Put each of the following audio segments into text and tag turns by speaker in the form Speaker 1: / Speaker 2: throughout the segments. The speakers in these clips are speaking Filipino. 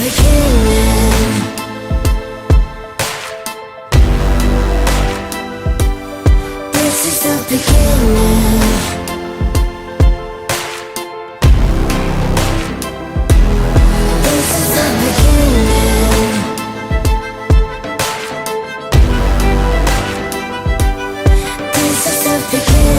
Speaker 1: beginning. This is the beginning. This is the beginning. This is the beginning.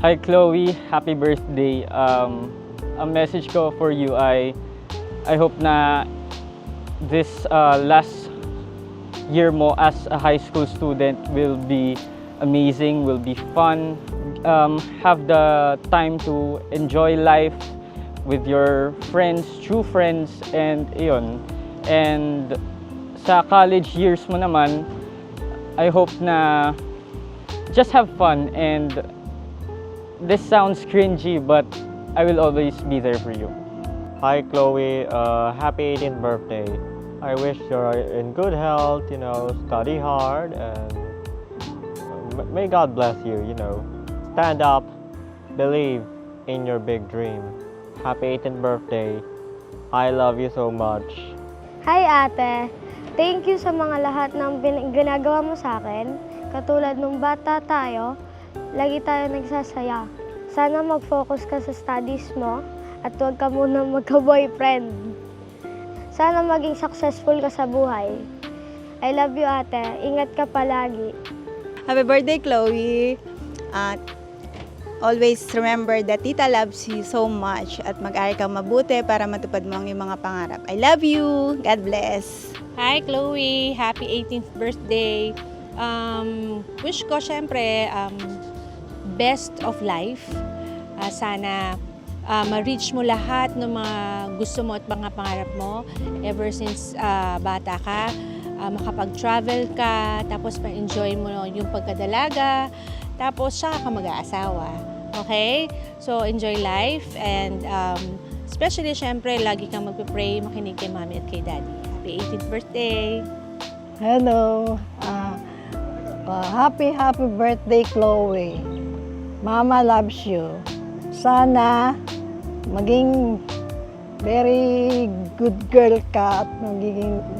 Speaker 2: Hi Chloe, happy birthday. A message ko for you ay I hope na this last year mo as a high school student will be amazing, will be fun. Have the time to enjoy life with your friends, true friends, and iyon. And sa college years mo naman, I hope na just have fun. And this sounds cringy, but I will always be there for you.
Speaker 3: Hi Chloe, happy 18th birthday. I wish you're in good health, study hard, and may God bless you, Stand up, believe in your big dream. Happy 18th birthday. I love you so much.
Speaker 4: Hi ate! Thank you sa mga lahat ng ginagawa mo sa akin. Katulad nung bata tayo, lagi tayo nagsasaya. Sana mag-focus ka sa studies mo at huwag ka muna magka-boyfriend. Sana maging successful ka sa buhay. I love you ate. Ingat ka palagi.
Speaker 5: Happy birthday, Chloe! At always remember that Tita loves you so much at mag-aral kang mabuti para matupad mo ang iyong mga pangarap. I love you! God bless!
Speaker 6: Hi Chloe! Happy 18th birthday! Wish ko syempre best of life. Sana ma-reach mo lahat ng mga gusto mo at mga pangarap mo ever since bata ka. Makapag-travel ka, tapos ma-enjoy mo yung pagkadalaga, tapos saka ka mag-aasawa. Okay? So enjoy life and especially syempre lagi kang magpe-pray, makinig kay Mommy at kay Daddy. Happy 18th birthday!
Speaker 7: Hello. Happy birthday, Chloe. Mama loves you. Sana maging very good girl ka at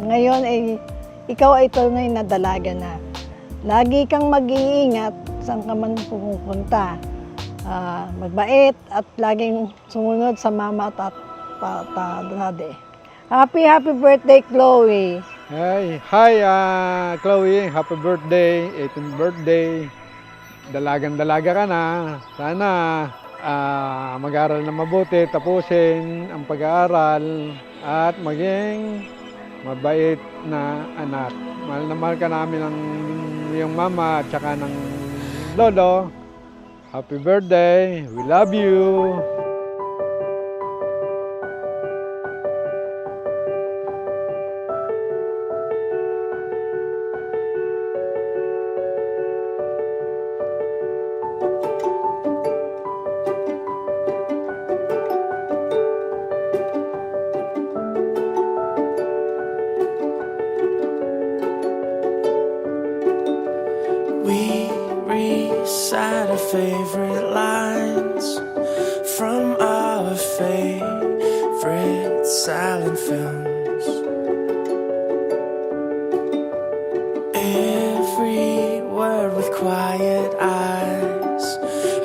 Speaker 7: ngayon ay ikaw ay tunay na dalaga na. Lagi kang mag-iingat saan ka man pupunta. Magbait at laging sumunod sa mama at daddy. Happy birthday, Chloe.
Speaker 8: Hi, Chloe. Happy birthday, 18th birthday. Dalagang-dalaga ka na. Sana mag-aaral na mabuti, tapusin ang pag-aaral at maging mabait na anak. Mahal na mahal ka namin ng iyong mama at saka ng lolo. Happy birthday. We love you.
Speaker 1: We recite our favorite lines from our favorite silent films. Every word with quiet eyes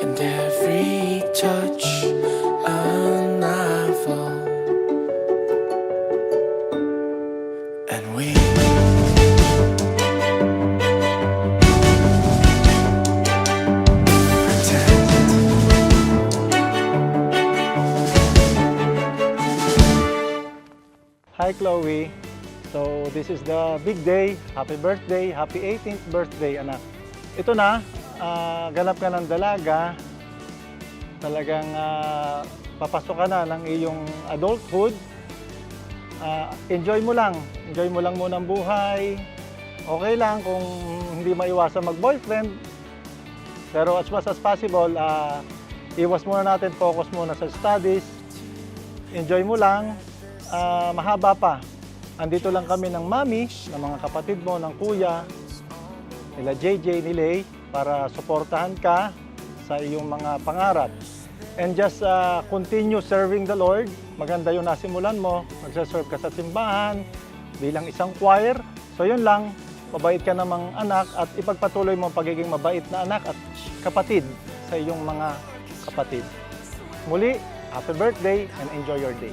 Speaker 1: and every touch a novel. And we
Speaker 9: Hi Chloe. So this is the big day. Happy birthday. Happy 18th birthday, anak. Ito na, ganap ka ng dalaga. Talagang papasok ka na ng iyong adulthood. Enjoy mo lang. Enjoy mo lang muna ang buhay. Okay lang kung hindi maiwasan mag-boyfriend. Pero as much as possible, iwas muna natin, focus muna sa studies. Enjoy mo lang. Mahaba pa. Andito lang kami ng mami, ng mga kapatid mo, ng kuya, nila JJ, ni Lay, para suportahan ka sa iyong mga pangarap. And just continue serving the Lord. Maganda yung nasimulan mo. Magsaserve ka sa simbahan bilang isang choir. So yun lang, mabait ka namang anak at ipagpatuloy mo ang pagiging mabait na anak at kapatid sa iyong mga kapatid. Muli, happy birthday and enjoy your day.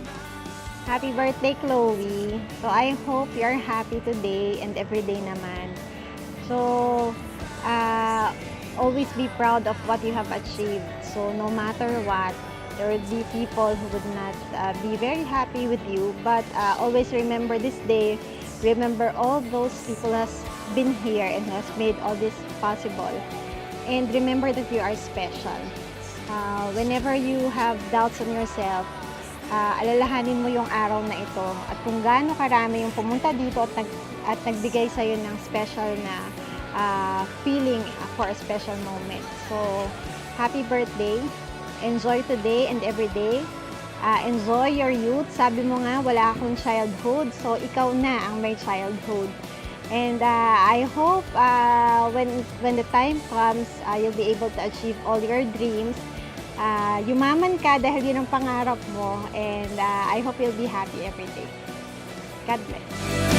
Speaker 10: Happy birthday, Chloe. So I hope you're happy today and every day naman. So always be proud of what you have achieved. So no matter what, there will be people who would not be very happy with you. But always remember this day. Remember all those people who has been here and has made all this possible. And remember that you are special. Whenever you have doubts on yourself, alalahanin mo yung araw na ito at kung gaano karami yung pumunta dito at nagbigay sa'yo ng special na feeling for a special moment. So, happy birthday. Enjoy today and every day. Enjoy your youth. Sabi mo nga, wala akong childhood. So, ikaw na ang may childhood. And I hope when the time comes, you'll be able to achieve all your dreams. Yumaman ka dahil yun ang pangarap mo. And I hope you'll be happy every day. God bless.